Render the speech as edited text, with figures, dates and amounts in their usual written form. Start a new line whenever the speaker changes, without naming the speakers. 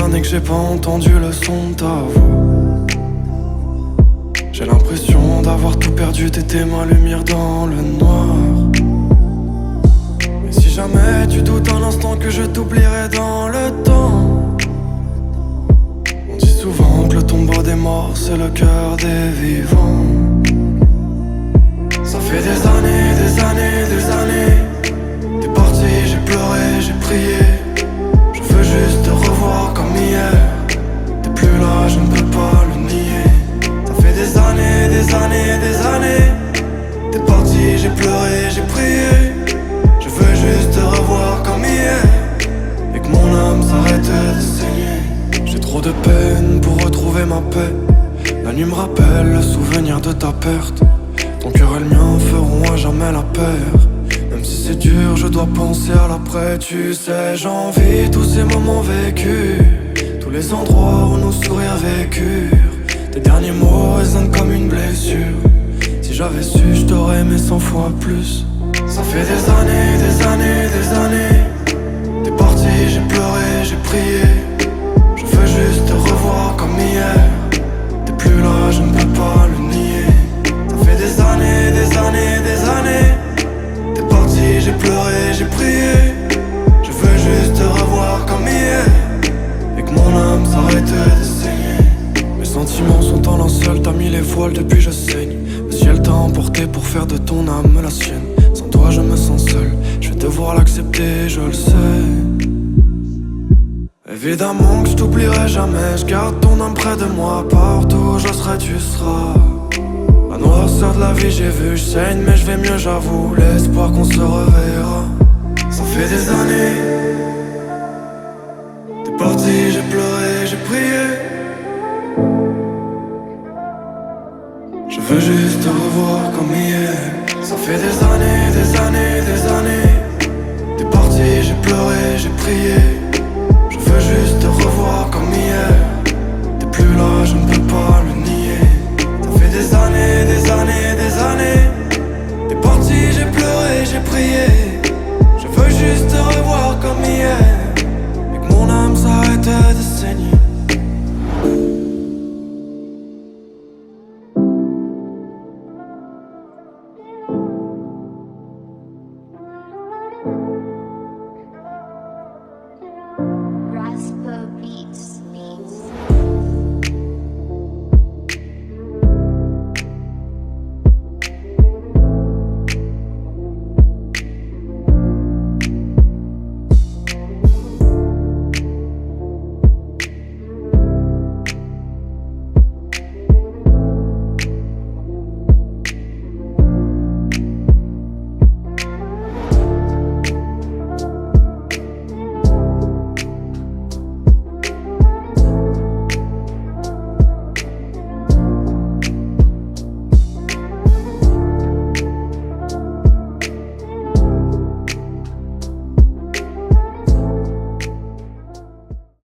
années que j'ai pas entendu le son de ta voix. J'ai l'impression d'avoir tout perdu, t'étais ma lumière dans le noir. Et si jamais tu doutes un instant que je t'oublierai dans le temps, on dit souvent que le tombeau des morts c'est le cœur des vivants. Ça fait des années, des années, des années. T'es parti, j'ai pleuré, j'ai prié. Je veux juste te revoir comme hier. T'es plus là, je ne peux pas le nier. Ça fait des années, des années, des années. T'es parti, j'ai pleuré, j'ai prié. Je veux juste te revoir comme hier. Et que mon âme s'arrête de saigner. J'ai trop de peine pour retrouver ma paix. La nuit me rappelle le souvenir de ta perte. Ton cœur et le mien feront à jamais la paire. Même si c'est dur, je dois penser à l'après. Tu sais, j'envie tous ces moments vécus, tous les endroits où nos sourires vécurent. Tes derniers mots résonnent comme une blessure. Si j'avais su, je t'aurais aimé 100 fois plus. Ça fait des années, des années, des années. T'es parti, j'ai pleuré, j'ai prié. Je veux juste te revoir comme hier. T'es plus là, je ne peux pas le nier. Ça fait des années, des années, des années. T'es parti, j'ai pleuré, j'ai prié. Je veux juste te revoir comme hier. Et que mon âme s'arrête de saigner. Mes sentiments sont en linceul, t'as mis les voiles depuis je saigne. Le ciel t'a emporté pour faire de ton âme la sienne. Sans toi je me sens seul, je vais devoir l'accepter, je le sais. Évidemment que je t'oublierai jamais, je garde ton âme près de moi. Partout où je serai, tu seras. La noirceur de la vie j'ai vu, je saigne mais je vais mieux j'avoue. L'espoir qu'on se reverra. Ça fait des années. T'es parti, j'ai pleuré, j'ai prié. Je veux juste te revoir comme hier. Ça fait des années, des années, des années. T'es parti, j'ai pleuré, j'ai prié.